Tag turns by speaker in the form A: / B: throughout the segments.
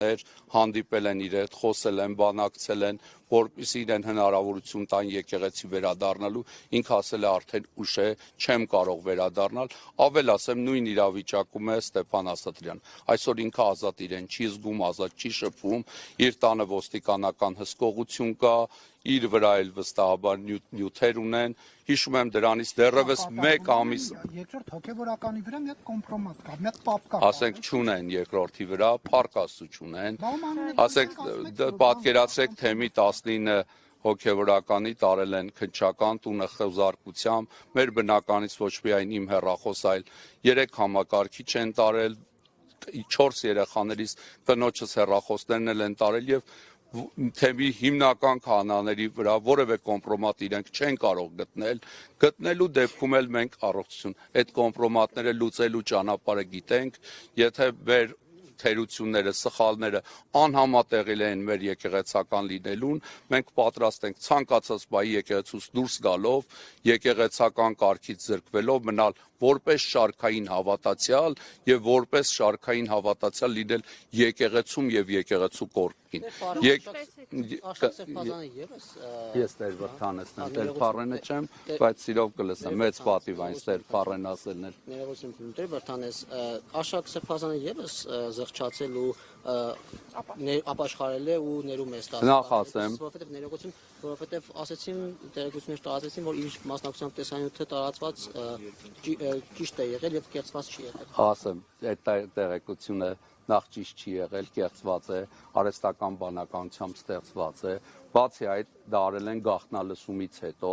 A: հանդիպել են իր հետ, խոսել են, բանակցել են, որպեսզի իրեն հնարավորություն տան եկեղեցի վերադառնալու, ինքը ասել է արդեն ուշ է, չեմ կարող վերադառնալ, ավել ասեմ նույն իրավիճակում է Ստեփան Ասատրյան, այսօր ինքը ազատ իրեն չի զգում, ազատ չի շփվում, իր տանը ոստիկանական հսկողություն կա, իր վրա էլ վստահաբար նյութեր ունեն, հիշում եմ դրանից դեռևս մեկ ամիս
B: երկրորդ հոգևորականի վրա մի հատ կոմպրոմատ կա, մի հատ պապ կա,
A: ասենք չունեն երկրորդի վրա, փառքաստու չունեն, ասենք պատկերացրեք թեմի 19 հոգևորականի տարել են քնչական տունը խոզարկությամբ, մեր բնականից ոչ միայն իմ հեռախոս, այլ 3 համակարգիչ են տարել, 4 երեխաներից կնոջս հեռախոսներն էլ են տարել եւ թեմի հիմնական քահանաների վրա որևէ կոմպրոմատ իրենք չեն կարող գտնելու դեպքում էլ մենք առողջություն այդ կոմպրոմատները լուծելու ճանապարհը գիտենք, եթե մեր թերությունները, սխալները անհամատեղել են մեր եկեղեցական լինելուն, մենք պատրաստ ենք ցանկացած բայի եկեղեցուց դուրս գալով, եկեղեցական կարգից զրկվելով մնալ որպես շարքային հավատացյալ եւ որպես շարքային հավատացյալ լինել եկեղեցում եւ եկեղեցու կողքին։ Ես Տեր Վրթանեսն եմ, Տեր Փառենը չեմ, բայց սիրով կլսեմ, մեծ պատիվ այն Տեր Փառեն ասելն էր։
C: Ներողություն, Տեր Վրթանես, Աշակ Սրբազանը եւս զղջացել ու ապաշխարել է ու ներում է ստացել։
A: Նախ ասեմ,
C: որովհետեւ ասեցին տեղեկություններ տարածեցին, որ իր մասնակցությամբ տեսանյութը տարածված ճիշտ է եղել եւ կեղծված չի եղել։
A: Ասեմ, այդ տեղեկությունը նախ ճիշտ չի եղել, կեղծված է, արհեստական բանականությամբ ստեղծված է, բացի այդ դա արել են գաղտնալսումից հետո,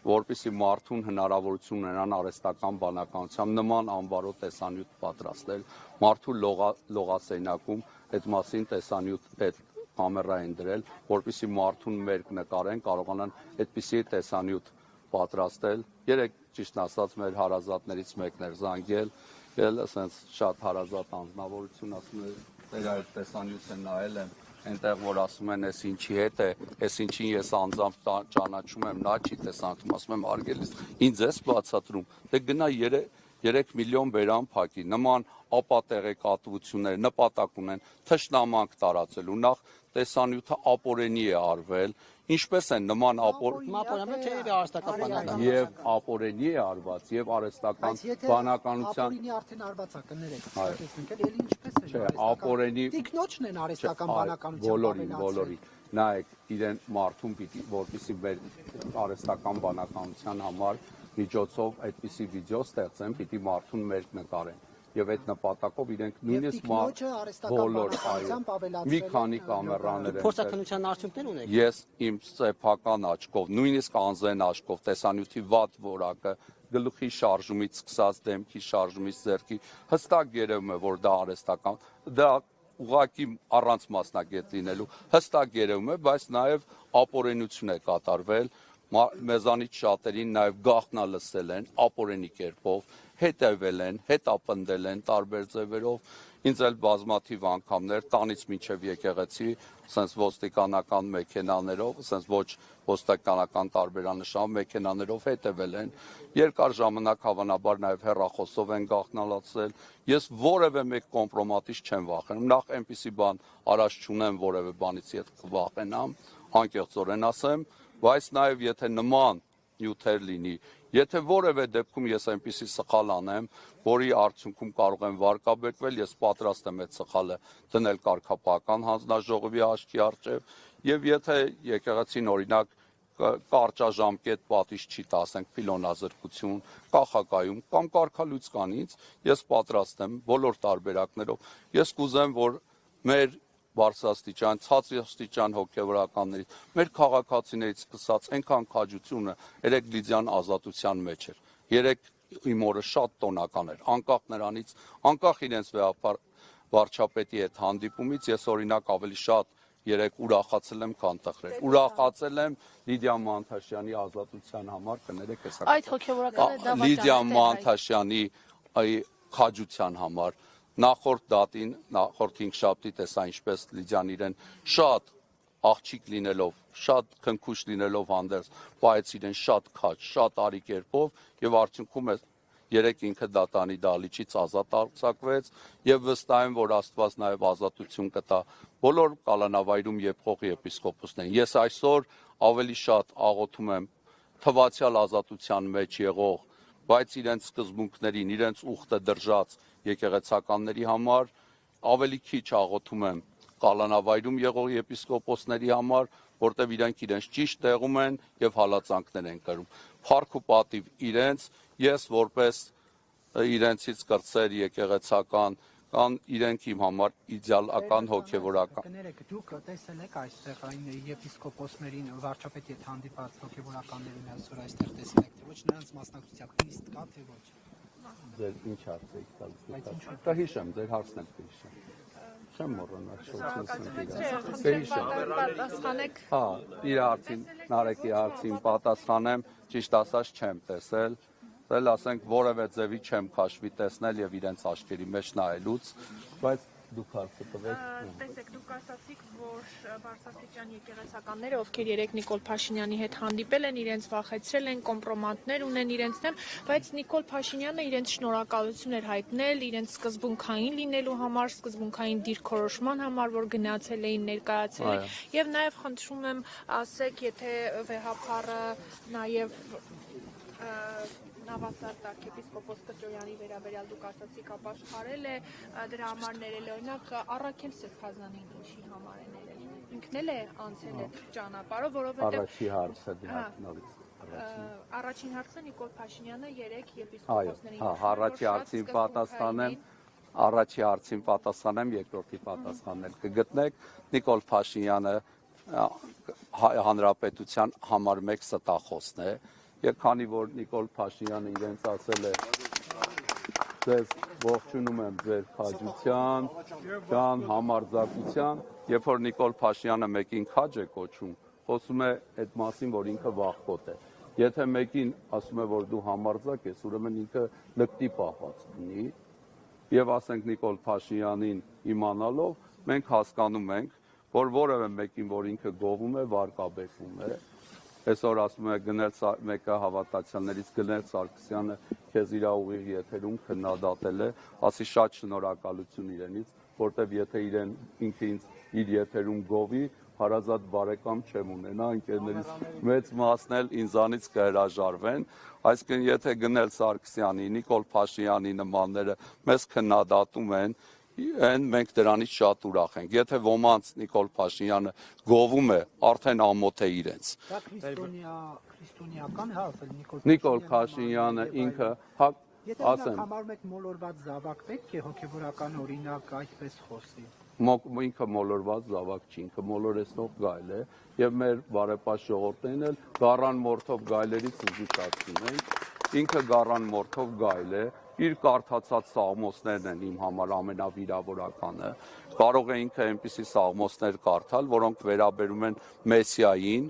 A: որպեսզի մարդուն հնարավորություն ունենան արհեստական բանականությամբ նման անվարո տեսանյութ պատրաստել, մարդու լողասենակում այդ մասին տեսանյութ այդ կամերա են դրել, որպեսզի մարդուն մերկ նկարեն, կարողանան այդպիսի տեսանյութ պատրաստել։ Երեք ճիշտ ասած մեր հարազատներից մեկն էր զանգել, ասենց շատ հարազատ անձնավորություն ասում է, դեր այդ տեսանյութը նայել եմ, այնտեղ որ ասում են, այս ինչի հետ է, այս ինչին ես անձամբ ճանաչում եմ, նա չի տեսանքում, ասում եմ արգելից, ինձ ես բացատրում, դե գնա 3 միլիոն բերան փակի, նման ապատեղեկատվություններ նպատակ ունեն թշնամանք տարածելու, նախ տեսանյութը ապօրենի է արվել, ինչպես են նման եւ ապօրենի է արված եւ արհեստական բանականության
B: ապօրենի արդեն արված է կներեք, էլի ինչպես է
A: ապօրենի
B: տիկնոջն են արհեստական բանականությամբ
A: բոլորին նայեք իրեն մարդուն պիտի որպեսզի մեր արհեստական բանականության համար միջոցով այդպիսի վիդեո ստեղծեն, պիտի մարդուն մերկ նկարեն եւ այդ նպատակով իրենք նույնիսկ բոլոր մի քանի կամերաներ են
C: փորձաքննության արդյունքներ ունեք։
A: Ես իմ սեփական աչքով, նույնիսկ անձեն աչքով տեսանյութի վատ որակը գլուխի շարժումից սկսած դեմքի շարժումից ձեռքի հստակ երևում է, որ դա արհեստական, դա ուղղակի առանց մասնագետ լինելու հստակ երևում է, բայց նաեւ ապօրենություն է կատարվել մեզանից շատերին նաև գաղտնալսել են ապօրենի կերպով, հետևել են, հետապնդել են տարբեր ձևերով, ինձ էլ բազմաթիվ անգամներ տանից մինչև եկեղեցի, ասենց ոստիկանական մեքենաներով, ասենց ոչ ոստիկանական տարբերանշանով մեքենաներով հետևել են, երկար ժամանակ հավանաբար նաև հեռախոսով են գաղտնալացել, ես որևէ մեկ կոմպրոմատից չեմ վախենում, նախ այնպիսի բան առաջ չունեմ որևէ բանից եթե կվախենամ, անկեղծորեն ասեմ, բայց նաև եթե նման նյութեր լինի, եթե որևէ դեպքում ես այնպիսի սխալ անեմ, որի արդյունքում կարող եմ վարկաբեկվել, ես պատրաստ եմ այդ սխալը դնել կարգապահական հանձնաժողովի աչքի առջև, եւ եթե եկեղեցին օրինակ կարճաժամկետ պատիժ չի տա, ասենք փիլոնազրկություն, կախակայում կամ կարգալույծ կանից, ես պատրաստ եմ բոլոր տարբերակներով, ես կուզեմ, որ մեր բարձրաստիճան, ցածրաստիճան հոգևորականներից, մեր քաղաքացիներից սկսած այնքան քաջությունը երեք Լիդիան ազատության մեջ էր։ Երեք իմ օրը շատ տոնական էր, անկախ նրանից, անկախ իրենց վարչապետի հետ հանդիպումից, ես օրինակ ավելի շատ երեք ուրախացել եմ, քան տխրել։ Ուրախացել եմ Լիդիա Մանթաշյանի ազատության համար, կներեք հեսա։
D: Այդ հոգևորականը դավաճան է։
A: Լիդիա Մանթաշյանի քաջության համար նախորդ դատին, նախորդ 5 շաբթի տեսա ինչպես Լիդիան իրեն շատ աղջիկ լինելով, շատ քնքուշ լինելով հանդերձ, բայց իրեն շատ քաջ, շատ արի կերպով եւ արդյունքում երեք ինքը դատանի դալիճից ազատ արձակվեց եւ վստահ եմ, որ Աստված նաեւ ազատություն կտա բոլոր կալանավայրում եպող եպիսկոպոսներին։ Ես այսօր ավելի շատ աղոթում եմ թվացյալ ազատության մեջ եղող, բայց իրենց սկզբունքներին, իրենց ուխտը դրժած եկեղեցականների համար ավելի քիչ աղոթում եմ կալանավայրում եղող եպիսկոպոսների համար, որտեղ իրենք իրենց ճիշտ տեղում են եւ հալածանքներ են կրում։ Փառք ու պատիվ իրենց, ես որպես իրենցից կրտսեր եկեղեցական կան իրենք իմ համար իդեալական հոգեվորական։
B: Կներեք, դուք տեսել եք այստեղ այն եպիսկոպոսներին, վարչապետի հետ հանդիպած հոգեվորականներին այսօր այստեղ տեսել եք, թե ոչ նրանց մասնակցությամբ քնիստ կա թե ոչ։
A: Ձեր ինչ հարց եք տալիս։ Կհիշեմ, ձեր հարցն եք կհիշեմ։ Չեմ մոռանա,
D: Պատասխանեք։
A: Հա, իր հարցին, Նարեկի հարցին պատասխանեմ, ճիշտ ասած չեմ տեսել, ասենք որևէ ձևի չեմ քաշվի տեսնել եւ իրենց աչքերի մեջ նայելուց, բայց դուք հարցը տվեք։
D: Տեսեք, դուք ասացիք, որ բարձրաստիճան եկեղեցականները, ովքեր երեք Նիկոլ Փաշինյանի հետ հանդիպել են, իրենց վախեցրել են, կոմպրոմատներ ունեն իրենց դեմ, բայց Նիկոլ Փաշինյանը իրենց շնորհակալություն էր հայտնել իրենց սկզբունքային լինելու համար, սկզբունքային դիրքորոշման համար, որ գնացել էին, ներկայացել են, եւ նաեւ խնդրում եմ ասեք, եթե վեհապարը նաեւ Նավասարդ arczepiskopos Կճոյանի վերաբերյալ դուք ասացիք ապաշխարել է, դրա համար ներել է օրինակ Առաքել Սրբազանին ինչի համար է ներել։ Ինքն էլ է անցել այդ ճանապարհով, որովհետև
A: Առաջի հարցը նորից։
D: Առաջին հարցը Նիկոլ Փաշինյանը 3 եպիսկոպոսներին։
A: Առաջի հարցին պատասխանեմ, առաջի հարցին պատասխանեմ, երկրորդի պատասխաննել կգտնեք։ Նիկոլ Փաշինյանը հանրապետության համար 1 ստախոսն է։ Եվ քանի որ Նիկոլ Փաշինյանը իրենց ասել է ձեզ ողջունում եմ ձեր քաջության, ջան, համարձակության, երբ որ Նիկոլ Փաշինյանը մեկին քաջ է կոչում, խոսում է այդ մասին, որ ինքը վախկոտ է։ Եթե մեկին ասում է, որ դու համարձակ ես, ուրեմն ինքը լկտի պահված ունի, եւ ասենք Նիկոլ Փաշինյանին իմանալով, մենք հասկանում ենք, որ որևէ մեկին, որ ինքը գովում է, վարկաբեկում է։ Այսօր ասում է գնել մեկը հավատացյալներից Գնել Սարգսյանը քեզ իր ուղիղ եթերում քննադատել է, ասի շատ շնորհակալություն իրենից, որտեվ եթե իրեն ինքը ինձ իր եթերում գովի, հարազատ բարեկամ չեմ ունենա, ընկերներից մեծ մասն էլ ինձանից կհրաժարվեն, այսինքն եթե Գնել Սարգսյանի, Նիկոլ Փաշինյանի նմանները մեզ քննադատում են, մենք դրանից շատ ուրախ ենք։ Եթե ոմանց Նիկոլ Փաշինյանը գովում է, արդեն ամոթ է իրենց։
B: Դա քրիստոնեական հա,
A: Նիկոլ Փաշինյանը ինքը
B: Եթե նա համարում եք մոլորված զավակ, պետք է հոգեվորական օրինակ այդպես խոսի։
A: Ինքը մոլորված զավակ չի, ինքը մոլորեցնող գայլ է, եւ մեր բարեպաշտ ժողովուրդներն էլ գառան մորթով գայլերից զգուշացնում են։ Ինքը գառան մորթով գայլ է, իր կարդացած սաղմոսներն են իմ համար ամենավիրավորականը։ Կարող է ինքը այնպիսի սաղմոսներ կարդալ, որոնք վերաբերում են Մեսիային,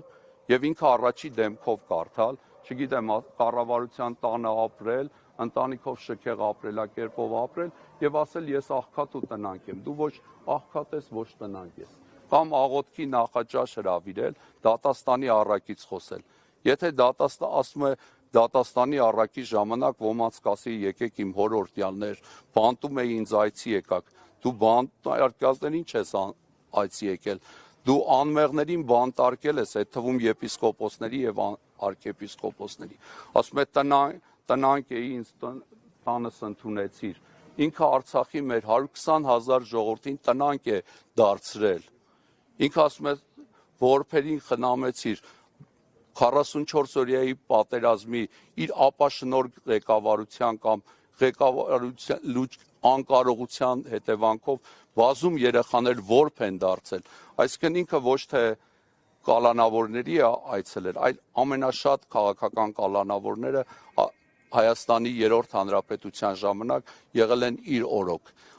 A: եւ ինքը առաջի դեմքով կարդալ, չգիտեմ, կառավարության տանը ապրել, ընտանիքով շքեղ ապրելակերպով ապրել եւ ասել ես աղքատ ու տնանկ եմ, դու ոչ աղքատ ես, ոչ տնանկ ես, կամ աղոթքի նախաճաշ հրավիրել, դատաստանի առաքից խոսել։ Եթե ասում է դատաստանի առաքի ժամանակ ոմանց կասի եկեք իմ հորորդյալներ, բանտում է ինձ այցի եկաք, դու բանտարկյալներին չես այցի եկել, դու անմեղներին բանտարկել ես, այդ թվում եպիսկոպոսների եւ arczepiskopոսների։ Ասում է տնանկ էի, ինձ տանս ընդունեցիր։ Ինքը Արցախի մեր 120,000 ժողովրդին տնանկ է դարձրել։ Ինքը ասում է որբերին խնամեցիր 44-օրյայի պատերազմի իր ապաշնորհ ղեկավարության կամ ղեկավարության անկարողության հետևանքով բազում երեխաներ որբ են դարձել։ Այսինքն ինքը ոչ թե կալանավորների է այցելել, այլ ամենաշատ քաղաքական կալանավորները Հայաստանի 3-րդ հանրապետության ժամանակ եղել են իր օրոք։